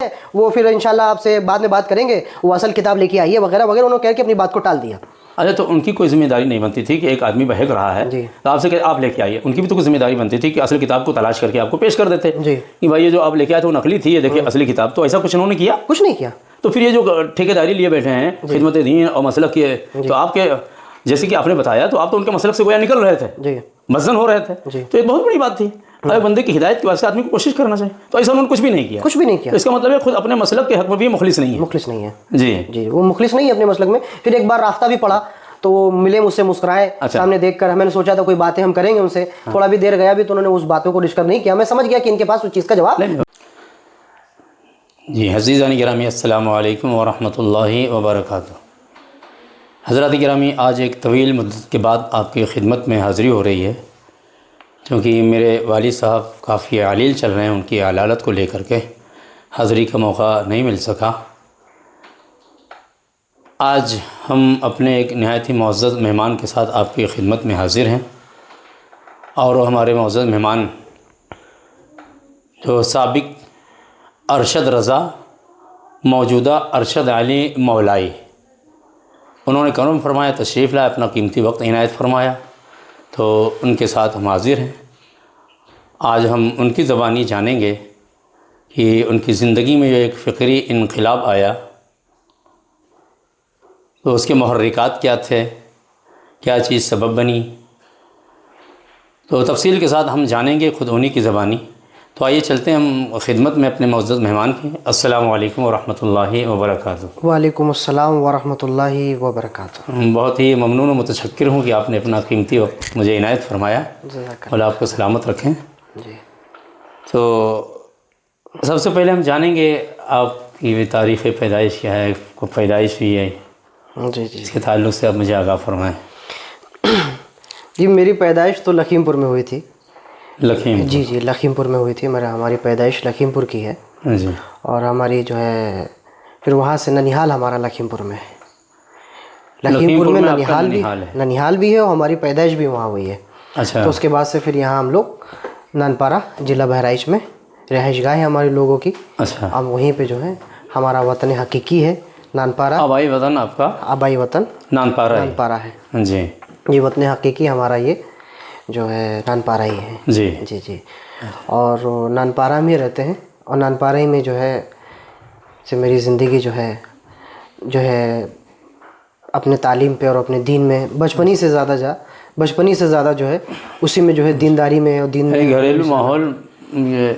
ہیں وہ پھر انشاءاللہ آپ سے بعد میں بات کریں گے، وہ اصل کتاب لے کے آئیے وغیرہ وغیرہ، انہوں نے کہہ کے اپنی بات کو ٹال دیا۔ اچھا، تو ان کی کوئی ذمہ داری نہیں بنتی تھی کہ ایک آدمی بہک رہا ہے جی تو آپ سے کہ آپ لے کے آئیے، ان کی بھی تو کوئی ذمہ داری بنتی تھی کہ اصل کتاب کو تلاش کر کے آپ کو پیش کر دیتے جی کہ بھائی یہ جو آپ لے کے آئے تھے وہ نقلی تھی، یہ دیکھیے اصلی کتاب۔ تو ایسا کچھ انہوں نے کیا؟ کچھ نہیں کیا۔ تو پھر یہ جو ٹھیکیداری لیے بیٹھے ہیں خدمت دین اور مسلک کے، تو آپ کے جیسے کہ آپ نے بتایا تو آپ تو ان کے مسلک سے گویا نکل رہے تھے، جی مزن ہو رہے تھے، جی تو ایک بہت بڑی بات تھی۔ اگر بندے کی ہدایت کے واسطے آدمی کو کوشش کرنا چاہیے، تو ایسا انہوں نے کچھ بھی نہیں کیا۔ کچھ بھی نہیں کیا، اس کا مطلب ہے خود اپنے مسلک کے حق میں بھی مخلص نہیں ہے۔ مخلص نہیں ہے جی جی، وہ مخلص نہیں ہے اپنے مسلک میں۔ پھر ایک بار راستہ بھی پڑا تو وہ ملے مجھ سے، مسکرائے سامنے دیکھ کر، میں نے سوچا تھا کوئی باتیں ہم کریں گے ان سے، تھوڑا بھی دیر گیا بھی تو انہوں نے اس باتوں کو ڈسکس نہیں کیا، میں سمجھ گیا کہ ان کے پاس اس چیز کا جواب نہیں۔ جی عزیزان گرامی، السلام علیکم ورحمۃ اللہ وبرکاتہ۔ حضرات گرامی، آج ایک طویل مدت کے بعد آپ کی خدمت میں حاضری ہو رہی ہے، کیونکہ میرے والد صاحب کافی علیل چل رہے ہیں، ان کی علالت کو لے کر کے حاضری کا موقع نہیں مل سکا۔ آج ہم اپنے ایک نہایت ہی معزز مہمان کے ساتھ آپ کی خدمت میں حاضر ہیں، اور وہ ہمارے معزز مہمان جو سابق ارشد رضا، موجودہ ارشد علی مولائی، انہوں نے کرم فرمایا، تشریف لائے، اپنا قیمتی وقت عنایت فرمایا، تو ان کے ساتھ ہم حاضر ہیں۔ آج ہم ان کی زبانی جانیں گے کہ ان کی زندگی میں جو ایک فکری انقلاب آیا تو اس کے محرکات کیا تھے، کیا چیز سبب بنی، تو تفصیل کے ساتھ ہم جانیں گے خود انہی کی زبانی۔ تو آئیے چلتے ہیں ہم خدمت میں اپنے معزز مہمان کی۔ السلام علیکم ورحمۃ اللہ وبرکاتہ۔ وعلیکم السلام ورحمۃ اللہ وبرکاتہ۔ بہت ہی ممنون و متشکر ہوں کہ آپ نے اپنا قیمتی وقت مجھے عنایت فرمایا، اللہ آپ کو سلامت رکھیں۔ جی، تو سب سے پہلے ہم جانیں گے آپ کی تاریخ پیدائش کیا ہے، کو پیدائش ہوئی ہے، جی جی اس کے تعلق سے آپ مجھے آگاہ فرمائیں۔ جی، میری پیدائش تو لکھیم پور میں ہوئی تھی۔ لکھیم جی جی، لکھیم پور میں ہوئی تھی، ہماری پیدائش لکھیم پور کی ہے، جی، اور ہماری جو ہے پھر وہاں سے ننیہال ہمارا لکھیم پور میں ہے۔ لکھیم پور میں آپ کا ننیہال بھی ہے، اور ہماری پیدائش بھی وہاں ہوئی ہے۔ اچھا، تو اس کے بعد سے پھر یہاں ہم لوگ نانپارہ ضلع بہرائچ میں رہائش گاہ ہے ہمارے لوگوں کی۔ اچھا، اب وہیں پہ جو ہے ہمارا وطن حقیقی ہے نانپارہ، آبائی وطن آپ کا آبائی وطن نانپارہ ہے۔ جی یہ وطن حقیقی ہمارا یہ جو ہے نانپارہ ہی ہے۔ جی جی جی، اور نانپارہ میں رہتے ہیں، اور نانپارہ میں جو ہے سے میری زندگی جو ہے اپنے تعلیم پہ اور اپنے دین میں بچپنی سے زیادہ جو ہے اسی میں جو ہے دینداری میں اور دین میں گھریلو ماحول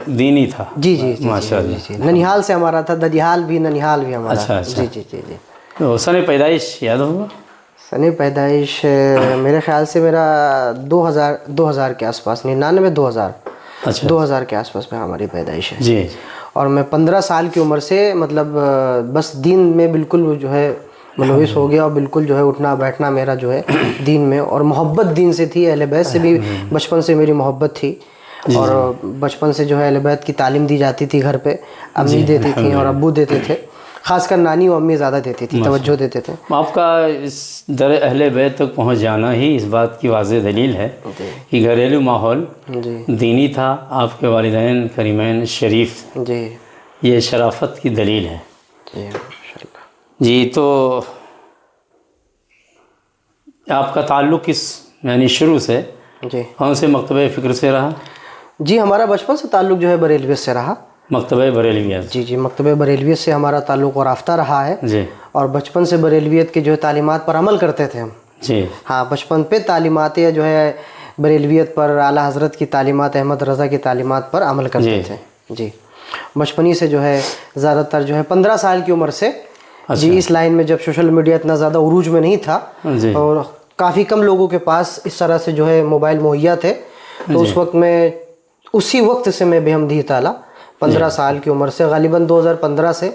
دینی تھا۔ جی جی جی ماشاء اللہ۔ جی، ننیہال سے ہمارا تھا، ننیہال بھی ہمارا۔ اچھا، جی جی جی جی۔ تو سن پیدائش یاد ہوگا؟ سن پیدائش میرے خیال سے میرا 2000 کے آس پاس، 99 2000 کے آس پاس میں ہماری پیدائش ہے۔ جی، اور میں 15 سال کی عمر سے مطلب بس دین میں بالکل جو ہے ملوث ہو گیا، اور بالکل جو ہے اٹھنا بیٹھنا میرا جو ہے دین میں، اور محبت دین سے تھی، اہل بیت سے بھی بچپن سے میری محبت تھی، اور بچپن سے جو ہے اہل بیت کی تعلیم دی جاتی تھی گھر پہ، امی دیتی تھیں اور ابو دیتے تھے، خاص کر نانی و امی زیادہ دیتی تھی، توجہ دیتے تھے۔ آپ کا اس در اہل بیت تک پہنچ جانا ہی اس بات کی واضح دلیل ہے کہ گھریلو ماحول دینی تھا، آپ کے والدین کریمین شریف، جی یہ شرافت کی دلیل ہے۔ جی جی، تو آپ کا تعلق کس یعنی شروع سے جی کون سے مکتبہ فکر سے رہا؟ جی، ہمارا بچپن سے تعلق جو ہے بریلویت سے رہا۔ مکتبہ بریلویت؟ جی جی، مکتبہ بریلویت سے ہمارا تعلق و رابطہ رہا ہے، جی، اور بچپن سے بریلویت کے جو ہے تعلیمات پر عمل کرتے تھے ہم۔ جی، ہاں، بچپن پہ تعلیمات جو ہے بریلویت پر، اعلیٰ حضرت کی تعلیمات، احمد رضا کی تعلیمات پر عمل کرتے تھے۔ جی، بچپنی سے جو ہے زیادہ تر جو ہے 15 سال کی عمر سے، جی، اس لائن میں جب سوشل میڈیا اتنا زیادہ عروج میں نہیں تھا، اور کافی کم لوگوں کے پاس اس طرح سے جو ہے موبائل مہیا تھے، تو اس وقت میں اسی وقت سے میں بے حمدی تعالیٰ 15 سال کی عمر سے، غالباً 2015 سے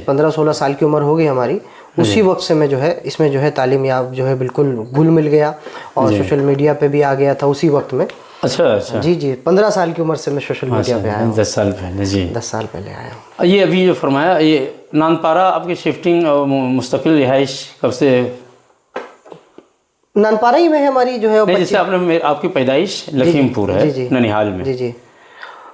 15-16 سال کی عمر ہو گئی ہماری، اسی وقت سے میں جو ہے اس میں جو ہے تعلیم یاب جو ہے بالکل گھل مل گیا، اور سوشل میڈیا پہ بھی آ گیا تھا اسی وقت میں۔ اچھا، جی جی، 15 سال کی عمر سے میں سوشل میڈیا پہ آیا ہوں۔ 10 سال پہلے؟ جی، 10 سال پہلے آیا ہوں۔ یہ ابھی جو فرمایا، یہ نانپارہ آپ کی شفٹنگ اور مستقل رہائش کب سے؟ نانپارہ ہی میں ہے ہماری جو ہے، جیسے آپ کی پیدائش لکھیم پور ہے، ننیہال میں؟ جی جی،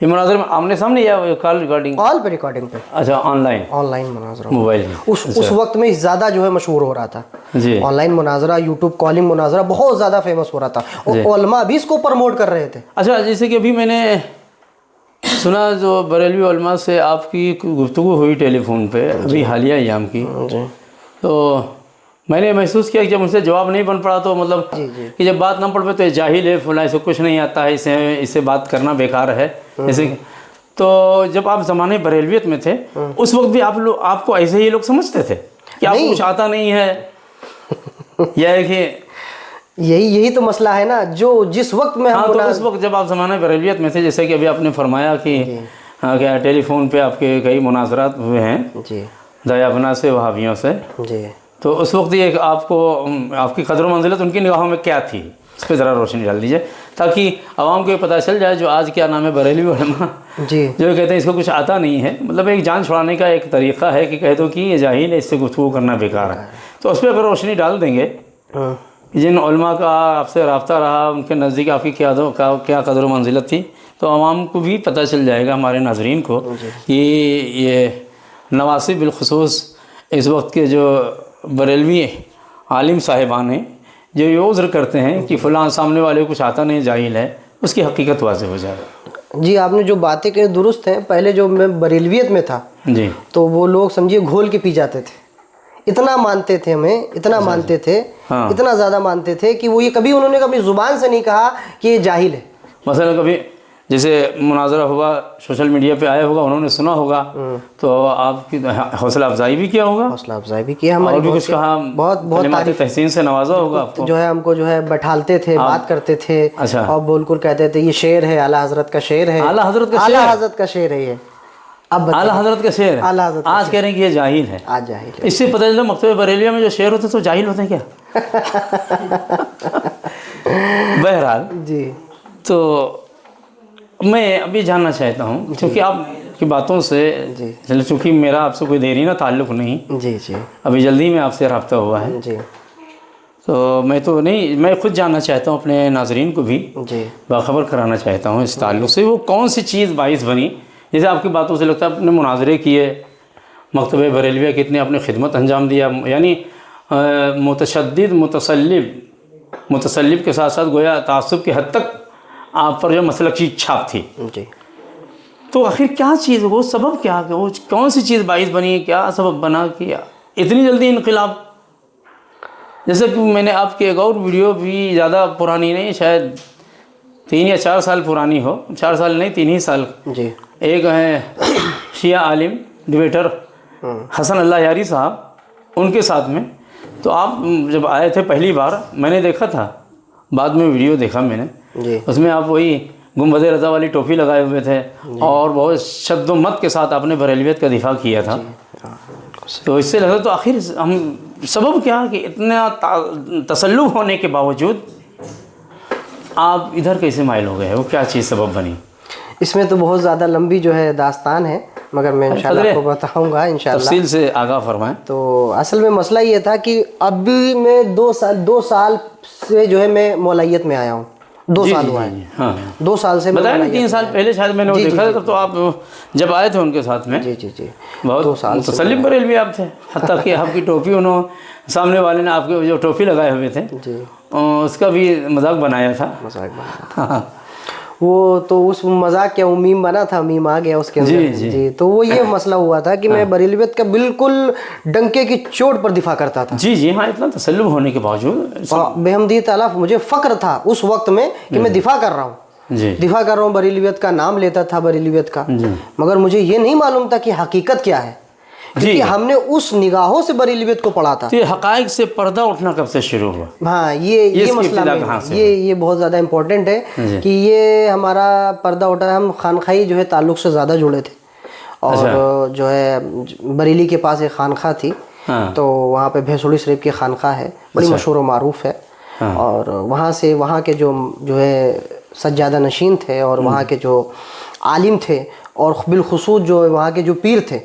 یہ مناظر میں آمنے سامنے یا کال ریکارڈنگ؟ کال پہ ریکارڈنگ پہ. اچھا آن لائن مناظرہ موبائل میں اس وقت میں زیادہ جو ہے مشہور ہو رہا تھا. جی آن لائن مناظرہ, یوٹیوب کالنگ مناظرہ بہت زیادہ فیمس ہو رہا تھا, اور علماء بھی اس کو پروموٹ کر رہے تھے. اچھا جیسے کہ ابھی میں نے سنا جو بریلوی علماء سے آپ کی گفتگو ہوئی ٹیلی فون پہ ابھی حالیہ ایام کی, تو میں نے محسوس کیا کہ جب ان سے جواب نہیں بن پڑا تو مطلب کہ جب بات نہ پڑ پائے تو یہ جاہل ہے فلاں, اسے کچھ نہیں آتا ہے, اس سے بات کرنا بیکار ہے. جیسے تو جب آپ زمانے بریلویت میں تھے اس وقت بھی آپ کو ایسے ہی لوگ سمجھتے تھے کہ آپ کو کچھ آتا نہیں ہے, یا ہے کہ یہی تو مسئلہ ہے نا جو جس وقت میں ہاں, تو اس وقت جب آپ زمانہ بریلویت میں تھے, جیسے کہ ابھی آپ نے فرمایا کہ کیا ٹیلی فون پہ آپ کے کئی مناظرات ہوئے ہیں جی دایابنا سے وہابیوں سے, جی, تو اس وقت یہ آپ کو آپ کی قدر و منزلت ان کی نگاہوں میں کیا تھی, اس پہ ذرا روشنی ڈال دیجیے تاکہ عوام کو یہ پتہ چل جائے جو آج کیا نام ہے بریلوی علماء جی, جو کہتے ہیں اس کو کچھ آتا نہیں ہے, مطلب ایک جان چھڑانے کا ایک طریقہ ہے کہ کہہ دو کہ یہ جاہل ہے, اس سے گفتگو کرنا بیکار ہے. تو اس پہ اگر روشنی ڈال دیں گے جن علماء کا آپ سے رابطہ رہا, ان کے نزدیک آپ کی کیا قدر و منزلت تھی, تو عوام کو بھی پتہ چل جائے گا, ہمارے ناظرین کو, کہ یہ نواسب بالخصوص اس وقت کے جو بریلوی عالم صاحبان ہیں جو یہ عذر کرتے ہیں کہ فلاں سامنے والے کو کچھ آتا نہیں, جاہل ہے, اس کی حقیقت واضح ہو جائے. جی آپ نے جو باتیں کہیں درست ہیں. پہلے جو میں بریلویت میں تھا جی تو وہ لوگ سمجھیے گھول کے پی جاتے تھے, اتنا مانتے تھے ہمیں, اتنا مانتے تھے, اتنا زیادہ مانتے تھے کہ وہ یہ کبھی انہوں نے کبھی زبان سے نہیں کہا کہ یہ جاہل ہے. مثلا کبھی جیسے مناظرہ ہوا سوشل میڈیا پہ آیا ہوگا, انہوں نے سنا ہوگا, تو آپ کی حوصلہ افزائی بھی کیا ہوگا, حوصلہ افزائی بھی کیا, ہماری اور بھی کچھ کہا, بہت کلمات تحسین سے نوازا ہوگا آپ کو, جو ہے ہم کو جو ہے بیٹھالتے تھے, بات کرتے تھے, اور بالکل کہتے تھے یہ شعر ہے, اعلیٰ حضرت کا شعر ہے, اعلیٰ حضرت کا شعر ہے یہ. اب اعلیٰ حضرت کا شعر ہے, آج کہہ رہے ہیں کہ یہ جاہل ہے. آج جاہل ہے. اس سے پتہ چلتا مکتبہ بریلیہ میں جو شعر ہوتے تو جاہل ہوتے ہیں کیا. بہرحال جی, تو میں ابھی جاننا چاہتا ہوں کیونکہ آپ کی باتوں سے چونکہ میرا آپ سے کوئی دیرینہ تعلق نہیں, جی جی, ابھی جلدی میں آپ سے رابطہ ہوا ہے, جی, تو میں خود جاننا چاہتا ہوں, اپنے ناظرین کو بھی جی باخبر کرانا چاہتا ہوں اس تعلق سے, وہ کون سی چیز باعث بنی. جیسے آپ کی باتوں سے لگتا ہے آپ نے مناظرے کیے, مکتبہ بریلویہ کی اتنی اپنے خدمت انجام دیا, یعنی متشدد متسلب کے ساتھ ساتھ گویا تعصب کی حد تک آپ پر جو مسلک کی چھاپ تھی. جی, تو آخر کیا چیز, وہ سبب کیا, کہ وہ کون سی چیز باعث بنی, کیا سبب بنا کہ اتنی جلدی انقلاب. جیسے کہ میں نے آپ کی ایک اور ویڈیو بھی زیادہ پرانی نہیں, شاید 3 یا 4 سال پرانی ہو, 4 سال نہیں 3 ہی سال. جی, ایک ہیں شیعہ عالم ڈیبیٹر حسن اللہ یاری صاحب, ان کے ساتھ میں, تو آپ جب آئے تھے پہلی بار میں نے دیکھا تھا, بعد میں ویڈیو دیکھا میں نے, جی, اس میں آپ وہی گنبد رضا والی ٹوپی لگائے ہوئے تھے, اور بہت شد و مت کے ساتھ آپ نے بریلویت کا دفاع کیا تھا. تو اس سے لگتا تو آخر ہم سبب کیا کہ اتنا تسلب ہونے کے باوجود آپ ادھر کیسے مائل ہو گئے, وہ کیا چیز سبب بنی. اس میں تو بہت زیادہ لمبی جو ہے داستان ہے, مگر میں انشاءاللہ آپ کو بتاؤں گا انشاءاللہ, تفصیل سے آگاہ فرمائیں. تو اصل میں مسئلہ یہ تھا کہ ابھی میں 2 سال سے جو ہے میں مولائیت میں آیا ہوں, 2 سال ہوا ہے. ہاں 2 سال سے بتایا نا, 3 سال پہلے شاید میں نے وہ دیکھا تھا, تو آپ جب آئے تھے ان کے ساتھ میں, جی جی جی, بہت متسلم بریلوی آپ تھے, حتیٰ کہ آپ کی ٹوپی انہوں سامنے والے نے آپ کے جو ٹوپی لگائے ہوئے تھے جی, اس کا بھی مذاق بنایا تھا. مذاق بنا تھا وہ, تو اس مذاق کیا میم بنا تھا, میم آ گیا اس کے اندر. جی, تو وہ یہ مسئلہ ہوا تھا کہ میں بریلویت کا بالکل ڈنکے کی چوٹ پر دفاع کرتا تھا. جی جی, ہاں اتنا تسلب ہونے کے باوجود بحمدی تعالیٰ مجھے فخر تھا اس وقت میں کہ میں دفاع کر رہا ہوں, دفاع کر رہا ہوں, بریلویت کا نام لیتا تھا, بریلویت کا, مگر مجھے یہ نہیں معلوم تھا کہ حقیقت کیا ہے, کیونکہ ہم نے اس نگاہوں سے بریلویت کو پڑھا تھا. یہ حقائق سے پردہ اٹھنا کب سے شروع ہوا؟ ہاں, یہ مسئلہ یہ بہت زیادہ امپورٹنٹ ہے کہ یہ ہمارا پردہ اٹھا. ہم خانقاہی جو ہے تعلق سے زیادہ جڑے تھے, اور جو ہے بریلی کے پاس ایک خانقاہ تھی, تو وہاں پہ بھیسوڑی شریف کی خانقاہ ہے, بڑی مشہور و معروف ہے, اور وہاں سے وہاں کے جو ہے سجادہ نشین تھے, اور وہاں کے جو عالم تھے, اور بالخصوص جو وہاں کے جو پیر تھے,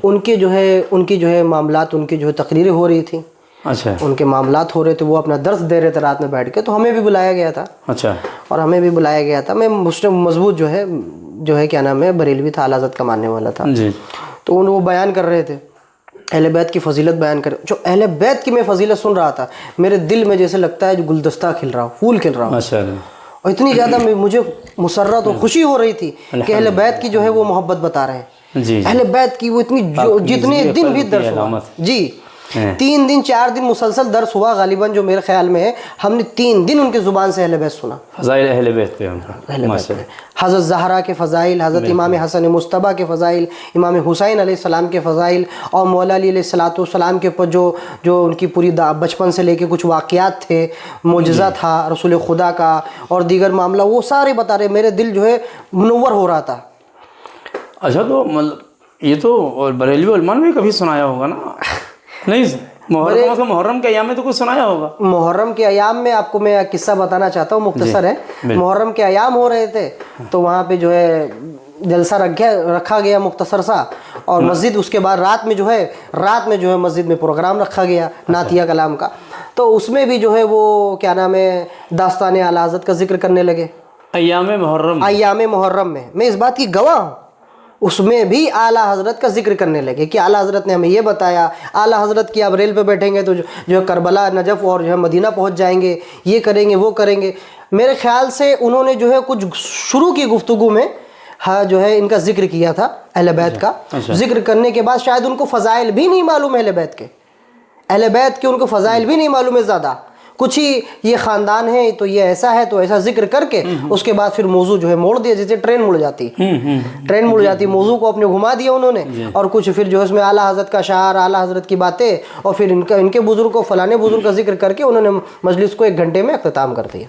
ان کی جو ہے معاملات, ان کی جو ہے تقریریں ہو رہی تھیں, اچھا ان کے معاملات ہو رہے تھے، وہ اپنا درس دے رہے تھے رات میں بیٹھ کے، تو ہمیں بھی بلایا گیا تھا اچھا اور ہمیں بھی بلایا گیا تھا. میں مسلم مضبوط جو ہے کیا نام ہے بریلوی تھا، اعلیٰ حضرت کا ماننے والا تھا. جی تو وہ بیان کر رہے تھے اہل بیت کی فضیلت بیان کر. جو اہل بیت کی میں فضیلت سن رہا تھا، میرے دل میں جیسے لگتا ہے جو گلدستہ کھل رہا ہو، پھول کھل رہا ہو، ماشاء اللہ. اور اتنی زیادہ مجھے مسرت اور خوشی ہو رہی تھی کہ اہل بیت کی جو ہے وہ محبت بتا رہے ہیں. جی اہل بیت کی وہ اتنی جتنے دن بھی درس ہوا جی 3 دن 4 دن مسلسل درس ہوا غالباً، جو میرے خیال میں ہے ہم نے 3 دن ان کے زبان سے اہل بیت سنا. فضائل اہل بیت پہ حضرت زہرا کے فضائل، حضرت امام حسن مصطفیٰ کے فضائل، امام حسین علیہ السلام کے فضائل، اور مولا علی علیہ السلام کے پر جو ان کی پوری بچپن سے لے کے کچھ واقعات تھے، معجزہ تھا رسول خدا کا اور دیگر معاملہ، وہ سارے بتا رہے. میرے دل جو ہے منور ہو رہا تھا. اچھا تو مطلب یہ تو بریلوی علماء نے بھی کبھی سنایا ہوگا نا؟ نہیں محرم کے ایام میں تو کچھ سنایا ہوگا. محرم کے ایام میں آپ کو میں قصہ بتانا چاہتا ہوں، مختصر ہے. محرم کے ایام ہو رہے تھے تو وہاں پہ جو ہے جلسہ رکھا گیا مختصر سا، اور مسجد اس کے بعد رات میں جو ہے مسجد میں پروگرام رکھا گیا نعتیہ کلام کا. تو اس میں بھی جو ہے وہ کیا نام ہے داستان اعلیٰ حضرت کا ذکر کرنے لگے. ایام محرم میں اس بات کی گواہ ہوں، اس میں بھی اعلیٰ حضرت کا ذکر کرنے لگے کہ اعلیٰ حضرت نے ہمیں یہ بتایا. اعلیٰ حضرت کی آپ ریل پہ بیٹھیں گے تو جو کربلا، نجف اور جو ہے مدینہ پہنچ جائیں گے، یہ کریں گے وہ کریں گے. میرے خیال سے انہوں نے جو ہے کچھ شروع کی گفتگو میں جو ہے ان کا ذکر کیا تھا اہل بیت کا. ذکر کرنے کے بعد شاید ان کو فضائل بھی نہیں معلوم اہل بیت کے ان کو فضائل بھی نہیں معلوم ہے زیادہ. کچھ ہی یہ خاندان ہے تو یہ ایسا ہے تو ایسا ذکر کر کے اس کے بعد پھر موضوع جو ہے موڑ دیا، جیسے ٹرین مڑ جاتی موضوع کو اپنے گھما دیا انہوں نے. اور کچھ پھر جو اس میں اعلیٰ حضرت کا شعار، اعلیٰ حضرت کی باتیں، اور پھر ان کے بزرگ کو فلانے بزرگ کا ذکر کر کے انہوں نے مجلس کو 1 گھنٹے میں اختتام کر دیا.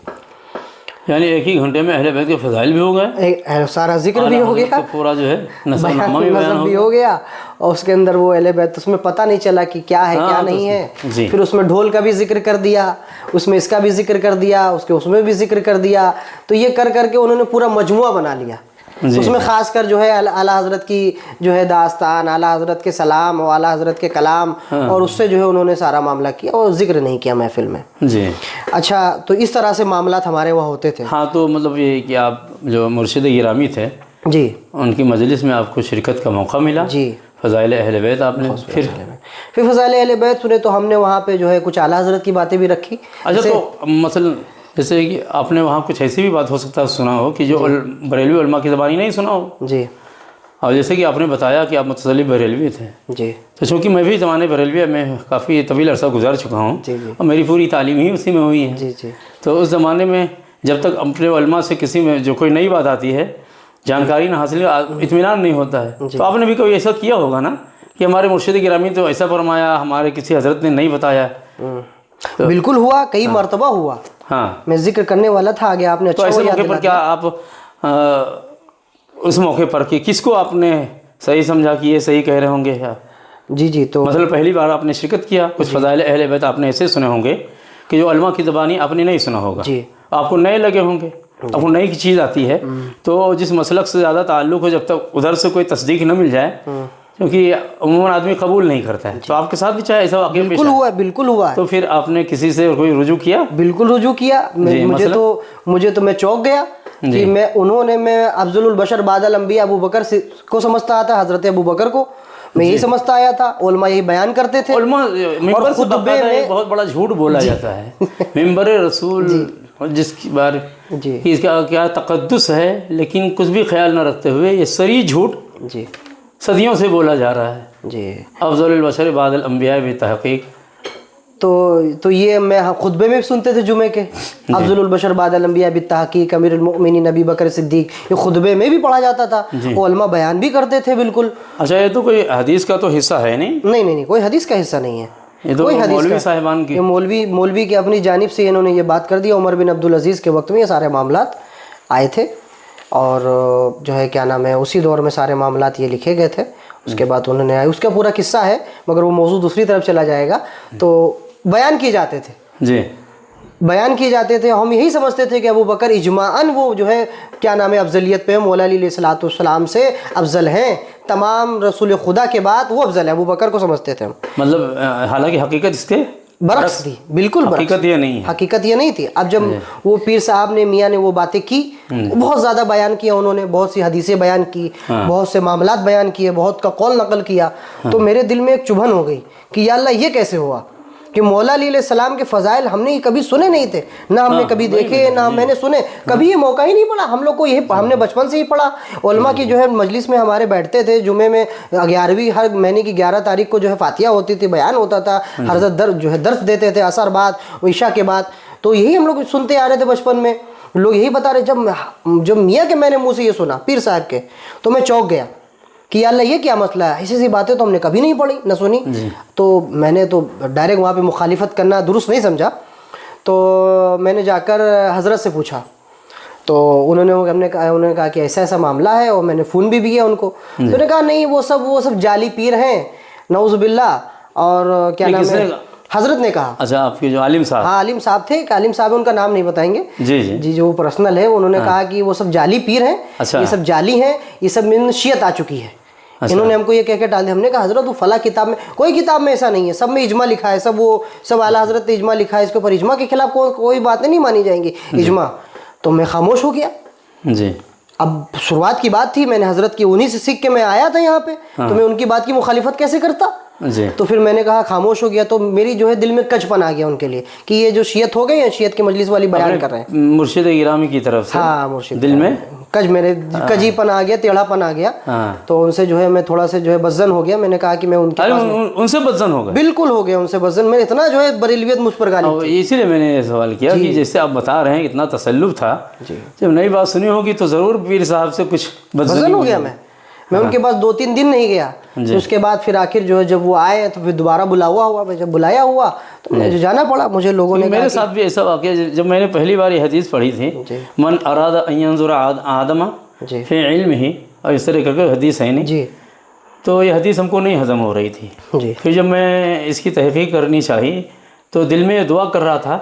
یعنی ایک ہی گھنٹے میں اہل بیت کے فضائل بھی ہو گئے، سارا ذکر بھی ہو گیا، پورا جو ہے نظم بھی ہو گیا، اور اس کے اندر وہ اہل بیت اس میں پتہ نہیں چلا کہ کیا ہے کیا نہیں ہے. پھر اس میں ڈھول کا بھی ذکر کر دیا، اس میں اس کا بھی ذکر کر دیا، اس میں بھی ذکر کر دیا. تو یہ کر کے انہوں نے پورا مجموعہ بنا لیا. اس میں خاص کر جو ہے اعلیٰ حضرت کی جو ہے داستان، اعلیٰ حضرت کے سلام اور اعلیٰ حضرت کے کلام، اور اس سے جو ہے انہوں نے سارا معاملہ کیا اور ذکر نہیں کیا محفل میں. جی اچھا، تو اس طرح سے معاملات ہمارے وہاں ہوتے تھے. ہاں، تو مطلب یہ کہ آپ جو مرشد گرامی تھے جی، ان کی مجلس میں آپ کو شرکت کا موقع ملا. جی، فضائل اہل بیت آپ نے پھر فضائل اہل بیت سنے تو ہم نے وہاں پہ جو ہے کچھ اعلیٰ حضرت کی باتیں بھی رکھی. اچھا، تو مثلا جیسے کہ آپ نے وہاں کچھ ایسی بھی بات ہو سکتا ہے سنا ہو کہ جو بریلوی علماء کی زبانی نہیں سنا ہو. جی، اور جیسے کہ آپ نے بتایا کہ آپ متصلی بریلوی تھے. جی، تو چونکہ میں بھی زمانے بریلوی میں کافی طویل عرصہ گزار چکا ہوں، جی، جی، اور میری پوری تعلیم ہی اسی میں ہوئی ہے. جی، جی، تو اس زمانے میں جب تک اپنے علماء سے کسی میں جو کوئی نئی بات آتی ہے، جانکاری نہ حاصل، اطمینان نہیں ہوتا ہے. تو آپ نے بھی کوئی ایسا کیا ہوگا نا کہ ہمارے مرشد گرامی تو ایسا فرمایا، ہمارے کسی حضرت نے نہیں بتایا. بالکل ہوا، کئی مرتبہ ہوا. ہاں، میں ذکر کرنے والا تھا آگے، آپ نے تو ایسے موقع پر کیا آپ اس موقع پر کہ کس کو آپ نے صحیح سمجھا کہ یہ صحیح کہہ رہے ہوں گے؟ جی جی، تو مثلا پہلی بار آپ نے شرکت کیا، کچھ فضائل اہل بیت آپ نے ایسے سنے ہوں گے کہ جو علماء کی زبانی آپ نے نہیں سنا ہوگا، جی، آپ کو نئے لگے ہوں گے، آپ کو نئی چیز آتی ہے. تو جس مسلک سے زیادہ تعلق ہو، جب تک ادھر سے کوئی تصدیق نہ مل جائے، کیونکہ عموماً آدمی قبول نہیں کرتا ہے. تو آپ کے ساتھ بھی چاہے ایسا واقعہ پیش آیا؟ بالکل ہوا ہے. تو پھر آپ نے کسی سے کوئی رجوع کیا؟ بالکل رجوع کیا. مجھے تو میں چونک گیا کہ میں افضل البشر بعد الانبیاء ابو بکر کو سمجھتا تھا، حضرت ابو بکر کو میں یہی سمجھتا آیا تھا. علماء یہی بیان کرتے تھے. علماء ممبر سے باقاعدہ بہت بڑا جھوٹ بولا جاتا ہے. ممبر رسول جس کی بار اس کا کیا تقدس ہے، لیکن کچھ بھی خیال نہ رکھتے ہوئے یہ صریح جھوٹ جی صدیوں سے بولا جا رہا ہے. جی، افضل البشر بعد الانبیاء بتحقیق. تو یہ میں خطبے میں بھی سنتے تھے جمعے کے، افضل البشر بعد الانبیاء بالتحقیق امیر المؤمنین ابی بکر صدیق، یہ خطبے میں بھی پڑھا جاتا تھا. وہ علماء بیان بھی کرتے تھے. بالکل. اچھا، یہ تو کوئی حدیث کا تو حصہ ہے نہیں؟ نہیں، کوئی حدیث کا حصہ نہیں ہے. یہ تو مولوی صاحبان کی، مولوی کی اپنی جانب سے انہوں نے یہ بات کر دیا. عمر بن عبدالعزیز کے وقت میں یہ سارے معاملات آئے تھے، اور جو ہے کیا نام ہے اسی دور میں سارے معاملات یہ لکھے گئے تھے. اس کے بعد انہوں نے اس کا پورا قصہ ہے، مگر وہ موضوع دوسری طرف چلا جائے گا. تو بیان کیے جاتے تھے. جی، بیان کیے جاتے تھے. ہم یہی سمجھتے تھے کہ ابو بکر اجماعاً وہ جو ہے کیا نام ہے افضلیت پہ مولا علی علیہ السلام سے افضل ہیں. تمام رسول خدا کے بعد وہ افضل ہے. ابو بکر کو سمجھتے تھے ہم. مطلب حالانکہ حقیقت اس کے برعکس تھی, بالکل برعکس. حقیقت یہ نہیں ہے. حقیقت یہ نہیں تھی. اب جب وہ پیر صاحب نے, میاں نے وہ باتیں کی, بہت زیادہ بیان کیا انہوں نے, بہت سی حدیثیں بیان کی, بہت سے معاملات بیان کیے, بہت کا قول نقل کیا, تو میرے دل میں ایک چبھن ہو گئی کہ یا اللہ یہ کیسے ہوا کہ مولا علیہ السلام کے فضائل ہم نے کبھی سنے نہیں تھے, نہ ہم نے کبھی دیکھے, نہ میں نے سنے, کبھی یہ موقع ہی نہیں پڑا ہم لوگ کو. یہی ہم نے بچپن سے ہی پڑھا, علماء کی جو ہے مجلس میں ہمارے بیٹھتے تھے, جمعے میں 11ویں ہر مہینے کی 11 تاریخ کو جو ہے فاتحہ ہوتی تھی, بیان ہوتا تھا, حضرت جو ہے درس دیتے تھے عصر بعد, عشاء کے بعد. تو یہی ہم لوگ سنتے آ رہے تھے بچپن میں, لوگ یہی بتا رہے. جب میاں کے میں نے منہ سے یہ سنا پیر صاحب کے, تو میں چونک گیا کہ یا اللہ یہ کیا مسئلہ ہے, ایسی باتیں تو ہم نے کبھی نہیں پڑھی نہ سنی. تو میں نے تو ڈائریکٹ وہاں پہ مخالفت کرنا درست نہیں سمجھا, تو میں نے جا کر حضرت سے پوچھا, تو انہوں نے کہا کہ ایسا ایسا معاملہ ہے, اور میں نے فون بھی کیا ان کو. تو انہوں نے کہا نہیں وہ سب جعلی پیر ہیں, نعوذ باللہ. اور کیا نام ہے, حضرت نے کہا. اچھا, آپ کے جو عالم صاحب, ہاں عالم صاحب تھے, عالم صاحب ان کا نام نہیں بتائیں گے جی جی جی, جو پرسنل ہے, انہوں نے کہا کہ وہ سب جعلی پیر ہیں, یہ سب جعلی ہیں, یہ سب من شیعت آ چکی ہے. انہوں نے ہم کو یہ کہہ کے ڈال دیا. ہم نے کہا حضرت وہ فلاں کتاب میں, کوئی کتاب میں ایسا نہیں ہے, سب میں اجماع لکھا ہے, سب اعلیٰ حضرت نے اجماع لکھا ہے, اس کے اوپر اجماع کے خلاف کوئی باتیں نہیں مانی جائیں گی, اجماع. تو میں خاموش ہو گیا. جی, اب شروعات کی بات تھی, میں نے حضرت کی انہی سے سیکھ کے میں آیا تھا یہاں پہ, تو میں ان کی بات کی مخالفت کیسے کرتا. تو پھر میں نے کہا خاموش ہو گیا. تو میری جو ہے دل میں کچ پن آ گیا ان کے لیے کہ یہ جو شیعت ہو گئی ہیں, شیعت کی مجلس والی بیان کر رہے ہیں مرشد گرامی کی طرف سے. ہاں مرشد, دل میں کج, میرے کجی پن آ گیا, ٹیڑھا پن آ گیا. تو ان سے جو ہے میں تھوڑا سے جو ہے بدزن ہو گیا. میں نے کہا کہ میں ان سے بدزن ہو گیا. بالکل ہو گیا ان سے بدزن. میں اتنا جو ہے بریلویت مجھ پر غالب تھی. اسی لیے میں نے یہ سوال کیا کہ جیسے آپ بتا رہے ہیں اتنا تسلط تھا, جب نئی بات سنی ہوگی تو ضرور پیر صاحب سے کچھ بدزن ہو گیا. میں ان کے پاس 2-3 دن نہیں گیا. اس کے بعد پھر آخر جو ہے جب وہ آئے تو پھر دوبارہ بلاوا ہوا. جب بلایا ہوا تو مجھے جانا پڑا. مجھے لوگوں نے, میرے ساتھ بھی ایسا واقعہ, جب میں نے پہلی بار یہ حدیث پڑھی تھی, من اراد ان ينظر آدم فی علمہ, اور اس طرح کر کے حدیث ہے نہیں جی, تو یہ حدیث ہم کو نہیں ہضم ہو رہی تھی. پھر جب میں اس کی تحقیق کرنی چاہی تو دل میں یہ دعا کر رہا تھا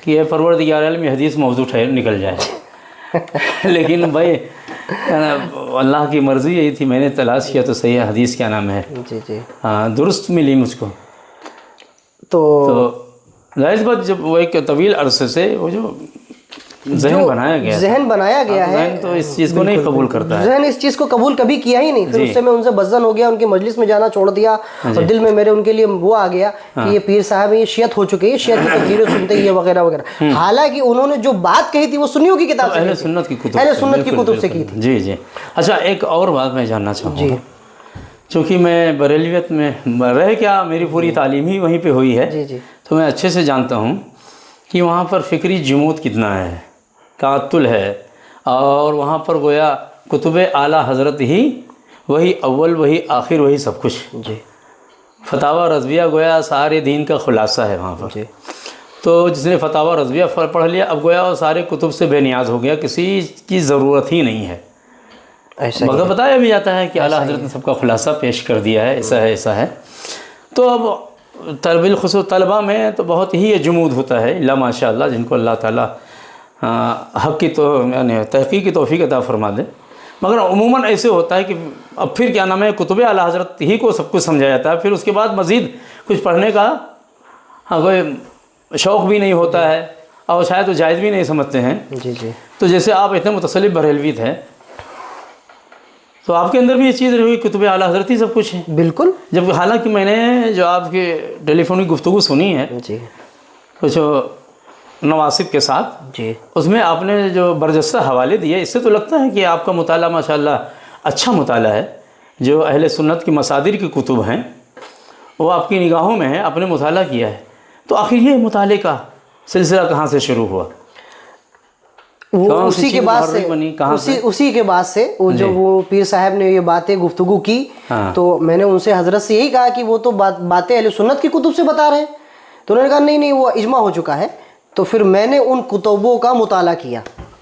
کہ اے پروردگار عالم یہ حدیث موضوع نکل جائے. لیکن بھائی اللہ کی مرضی یہی تھی, میں نے تلاش کیا تو صحیح حدیث کیا نام ہے ہاں درست ملی مجھ کو. تو ظاہر بات جب وہ ایک طویل عرصے سے وہ جو ذہن بنایا گیا ہے, ذہن تو اس چیز کو نہیں قبول کرتا ہے. ذہن اس چیز کو قبول کبھی کیا ہی نہیں. پھر اس سے میں ان سے بدزن ہو گیا, ان کی مجلس میں جانا چھوڑ دیا, اور دل میں میرے ان کے لیے وہ آ گیا کہ یہ پیر صاحب یہ شیعت ہو چکے ہیں, شیعت کی تقریریں سنتے ہی وغیرہ وغیرہ. حالانکہ انہوں نے جو بات کہی تھی وہ سنیوں کی کتاب سے, اہل سنت کی کتب سے کی تھی. جی جی. اچھا, ایک اور بات میں جاننا چاہوں گا, چونکہ میں بریلویت میں رہ کیا میری پوری تعلیم ہی وہیں پہ ہوئی ہے, تو میں اچھے سے جانتا ہوں کہ وہاں پر فکری جمود کتنا ہے, تعطل ہے, اور وہاں پر گویا کتب اعلیٰ حضرت ہی وہی اول وہی آخر وہی سب کچھ. فتاوی رضویہ گویا سارے دین کا خلاصہ ہے وہاں پر. تو جس نے فتاوی رضویہ پڑھ لیا اب گویا وہ سارے کتب سے بے نیاز ہو گیا, کسی کی ضرورت ہی نہیں ہے. مگر بتایا بھی جاتا ہے کہ اعلیٰ حضرت نے سب کا خلاصہ پیش کر دیا ہے, ایسا ہے. تو اب بالخصوص طلبہ میں تو بہت ہی یہ جمود ہوتا ہے, اللہ ماشاء اللہ, جن کو اللہ تعالیٰ حق کی تو یعنی تحقیق کی توفیق عطا فرما دے. مگر عموماً ایسے ہوتا ہے کہ اب پھر کیا نام ہے کتب اعلیٰ حضرت ہی کو سب کچھ سمجھایا جاتا ہے, پھر اس کے بعد مزید کچھ پڑھنے کا کوئی شوق بھی نہیں ہوتا ہے, اور شاید وہ جائز بھی نہیں سمجھتے ہیں. تو جیسے آپ اتنے متصلب بریلوی تھے, تو آپ کے اندر بھی یہ چیز رہی ہوئی کتب اعلیٰ حضرت ہی سب کچھ ہے. بالکل. جب حالانکہ میں نے جو آپ کے ٹیلی فونک گفتگو سنی ہے کچھ نواسب کے ساتھ, اس میں آپ نے جو برجستہ حوالے دیے, اس سے تو لگتا ہے کہ آپ کا مطالعہ ماشاءاللہ اچھا مطالعہ ہے. جو اہل سنت کی مصادر کی کتب ہیں وہ آپ کی نگاہوں میں ہیں, آپ نے مطالعہ کیا ہے. تو آخر یہ مطالعے کا سلسلہ کہاں سے شروع ہوا؟ وہ اسی کے بعد سے وہ جو وہ پیر صاحب نے یہ باتیں گفتگو کی, تو میں نے ان سے حضرت سے یہی کہا کہ وہ تو باتیں اہل سنت کی کتب سے بتا رہے ہیں. تو انہوں نے کہا نہیں وہ اجماع ہو چکا ہے. تو پھر میں نے ان کتبوں کا مطالعہ کیا.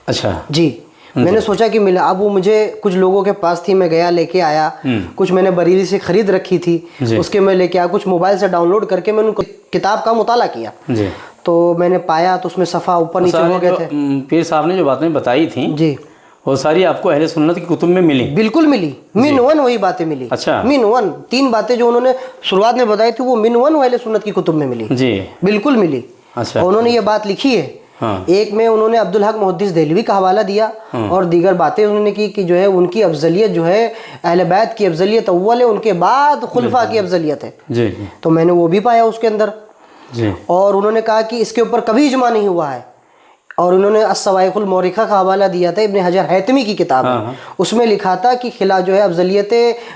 اچھا جی, میں نے سوچا کہ ملا. اب وہ مجھے کچھ لوگوں کے پاس تھی, میں گیا لے کے آیا, کچھ میں نے بریلی سے خرید رکھی تھی, اس کے میں لے کے آیا, کچھ موبائل سے ڈاؤن لوڈ کر کے میں نے کتاب کا مطالعہ کیا. تو میں نے پایا تو اس میں صفحہ اوپر نیچے ہو گئے تھے. پیر صاحب نے جو باتیں بتائی تھیں وہ ساری آپ کو اہل سنت کی کتب میں ملی؟ بالکل ملی، من ون وہی باتیں ملی. اچھا. من ون 3 باتیں جو انہوں نے شروعات میں بتائی تھی وہ من ون اہل سنت کی کتب میں ملی. جی بالکل ملی. اچھا. اور انہوں نے یہ بات لکھی ہے. ایک میں انہوں نے عبدالحق محدث دہلوی کا حوالہ دیا اور دیگر باتیں انہوں نے کی کہ جو ہے ان کی افضلیت جو ہے اہل بیت کی افضلیت اول ہے، ان کے بعد خلفاء کی افضلیت ہے. جی تو میں نے وہ بھی پایا اس کے اندر. جی. اور انہوں نے کہا کہ اس کے اوپر کبھی اجماع نہیں ہوا ہے. اور انہوں نے الصواعق المورخہ کا حوالہ دیا تھا، ابن حجر حیتمی کی کتاب ہے، اس میں لکھا تھا کہ خلاف جو ہے افضلیت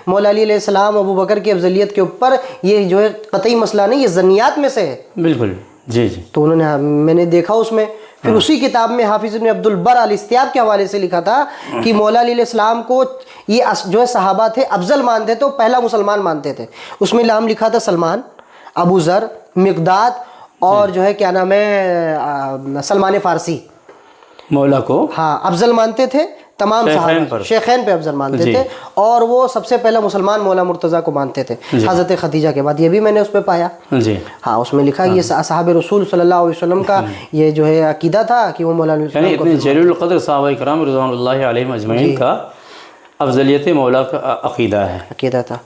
مولا علی علیہ السلام ابو بکر کی افضلیت کے اوپر یہ جو ہے قطعی مسئلہ نہیں، یہ ظنیات میں سے ہے. بالکل. جی جی. تو انہوں نے میں نے دیکھا اس میں. پھر اسی کتاب میں حافظ ابن عبد البر الاستیاب کے حوالے سے لکھا تھا کہ مولا علی علیہ السلام کو یہ جو ہے صحابہ تھے افضل مانتے تھے، پہلا مسلمان مانتے تھے. اس میں نام لکھا تھا سلمان، ابو ذر، مقداد اور جو ہے کیا نام ہے سلمان فارسی. مولا کو ہاں افضل مانتے تھے تمام صحابہ، شیخین پہ افضل مانتے تھے. اور وہ سب سے پہلا مسلمان مولا مرتضیٰ کو مانتے تھے حضرت خدیجہ کے بعد. یہ بھی میں نے اس پہ پایا. جی ہاں اس میں لکھا یہ صحابہ رسول صلی اللہ علیہ وسلم کا یہ جو ہے عقیدہ تھا کہ وہ مولا علیہ یعنی السلام اتنے جلیل القدر صحابہ کرام رضوان اللہ علیہم اجمعین کا افضلیت مولا کا عقیدہ ہے. عقیدہ تھا.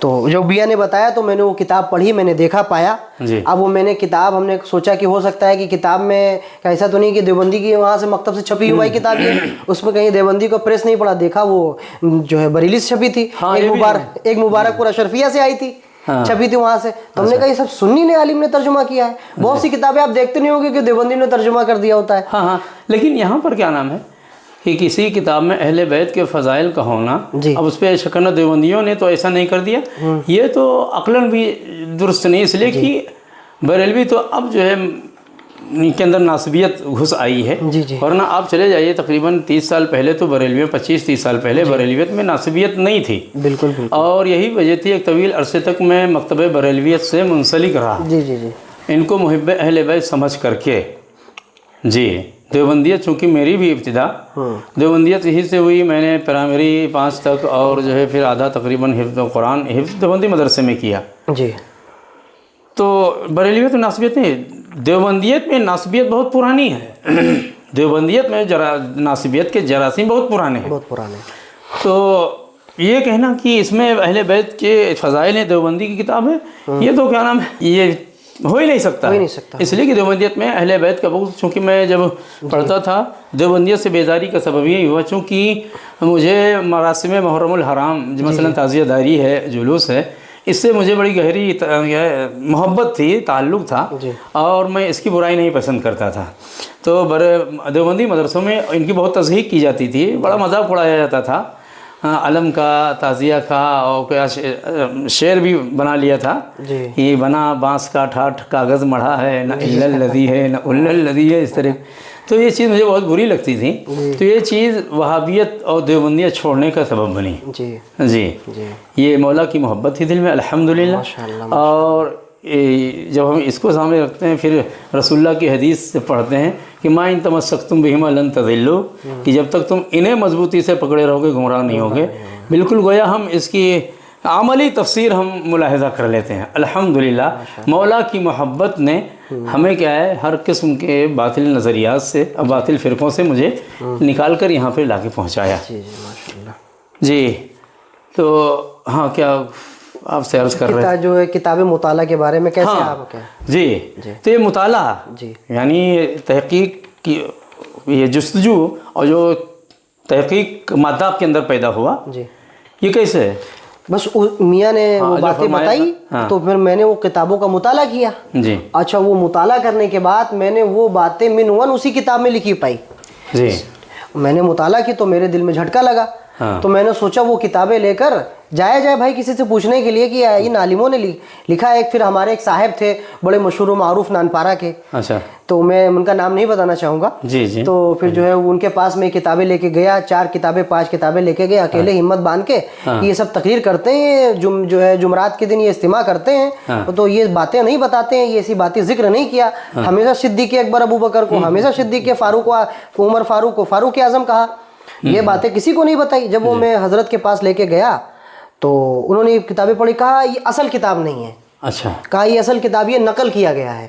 تو جو بیا نے بتایا تو میں نے وہ کتاب پڑھی، میں نے دیکھا پایا. اب وہ میں نے کتاب ہم نے سوچا کہ ہو سکتا ہے کہ کتاب میں ایسا تو نہیں کہ دیوبندی کی وہاں سے مکتب سے چھپی ہوئی کتاب ہے، اس میں کہیں دیوبندی کو پریس نہیں پڑا. دیکھا وہ جو ہے بریلی سے چھپی تھی، ایک مبارک پور اشرفیہ سے آئی تھی، چھپی تھی وہاں سے. تو ہم نے کہا یہ سب سنی نے عالم نے ترجمہ کیا ہے. بہت سی کتابیں آپ دیکھتے نہیں ہوگے کہ دیوبندی نے ترجمہ کر دیا ہوتا ہے. ہاں لیکن یہاں پر کیا نام ہے کہ کسی کتاب میں اہل بیت کے فضائل کا ہونا، اب اس پہ شکنہ دیوبندیوں نے تو ایسا نہیں کر دیا، یہ تو عقلاً بھی درست نہیں. اس لیے کہ بریلوی تو اب جو ہے ان کے اندر ناسبیت گھس آئی ہے. ورنہ آپ چلے جائیے تقریباً 30 سال پہلے تو بریلویوں 25-30 سال پہلے بریلویت میں ناسبیت نہیں تھی. بالکل. اور یہی وجہ تھی ایک طویل عرصے تک میں مکتب بریلویت سے منسلک رہا. ان کو محب اہل بیت سمجھ کر کے. جی دیوبندیت چونکہ میری بھی ابتدا دیوبندیت یہی سے ہوئی. میں نے پرائمری 5 تک اور جو ہے پھر آدھا تقریباً حفظ قرآن حفظ دیوبندی مدرسے میں کیا. جی. تو بریلویت میں ناسبیت نہیں، دیوبندیت میں ناسبیت بہت پرانی ہے. دیوبندیت میں ناسبیت کے جراثیم بہت پرانے ہیں. تو یہ کہنا کہ اس میں اہل بیت کے فضائل ہیں، دیوبندی کی کتاب ہے، یہ تو کیا نام ہے یہ ہو ہی نہیں سکتا. اس لیے کہ دیوبندیت میں اہل بیت کا بغض، چونکہ میں جب پڑھتا تھا دیوبندیت سے بیزاری کا سبب یہی ہوا چونکہ مجھے مراسم محرم الحرام مثلا تعزیہ داری ہے، جلوس ہے، اس سے مجھے بڑی گہری محبت تھی، تعلق تھا اور میں اس کی برائی نہیں پسند کرتا تھا. تو دیوبندی مدرسوں میں ان کی بہت تضحیق کی جاتی تھی، بڑا مذاق اڑایا جاتا تھا. علم کا، تعزیہ کا، اور کیا شعر بھی بنا لیا تھا. یہ بنا بانس کا ٹھاٹھ کاغذ مڑھا ہے، نہ الا الذی ہے نہ الا الذی ہے، اس طرح. تو یہ چیز مجھے بہت بری لگتی تھی. تو یہ چیز وہابیت اور دیوبندیت چھوڑنے کا سبب بنی. جی یہ مولا کی محبت تھی دل میں الحمدللہ. اور جب ہم اس کو سامنے رکھتے ہیں پھر رسول اللہ کی حدیث سے پڑھتے ہیں کہ ما ان تمسکتم بہما لن تضلوا، کہ جب تک تم انہیں مضبوطی سے پکڑے رہو گے گمراہ نہیں ہوگے. بالکل گویا ہم اس کی عملی تفسیر ہم ملاحظہ کر لیتے ہیں. الحمدللہ مولا کی محبت نے ہمیں کیا ہے ہر قسم کے باطل نظریات سے اور باطل فرقوں سے مجھے نکال کر یہاں پہ لا کے پہنچایا. جی تو ہاں کیا آپ سے عرض کر رہے ہیں جو ہے کتاب مطالعہ کے بارے میں کیسے آپ کیا؟ جی تو یہ مطالعہ یعنی تحقیق کی یہ جستجو اور جو تحقیق مادہ کے اندر پیدا ہوا یہ کیسے ہے؟ بس میاں نے وہ باتیں بتائی تو پھر میں نے وہ کتابوں کا مطالعہ کیا. جی اچھا وہ مطالعہ کرنے کے بعد میں نے وہ باتیں من ون اسی کتاب میں لکھی پائی. جی میں نے مطالعہ کی تو میرے دل میں جھٹکا لگا. تو میں نے سوچا وہ کتابیں لے کر جائے بھائی کسی سے پوچھنے کے لیے کہ ان عالموں نے لکھا ہے. پھر ہمارے ایک صاحب تھے بڑے مشہور و معروف نانپارہ کے. اچھا. تو میں ان کا نام نہیں بتانا چاہوں گا. جی. تو پھر جو ہے ان کے پاس میں کتابیں لے کے گیا، 4 کتابیں 5 کتابیں لے کے گیا اکیلے ہمت باندھ کے. یہ سب تقریر کرتے ہیں جو ہے جمعرات کے دن یہ اجتماع کرتے ہیں تو یہ باتیں نہیں بتاتے ہیں، یہ ایسی باتیں ذکر نہیں کیا. ہمیشہ صدیق اکبر ابو بکر کو، ہمیشہ صدیق فاروق کو، عمر فاروق کو فاروق اعظم کہا. یہ باتیں کسی کو نہیں بتائی. جب وہ میں حضرت کے پاس لے کے گیا تو انہوں نے کتابیں پڑھی، کہا یہ اصل کتاب نہیں ہے. اچھا. کہا یہ اصل کتاب یہ نقل کیا گیا ہے.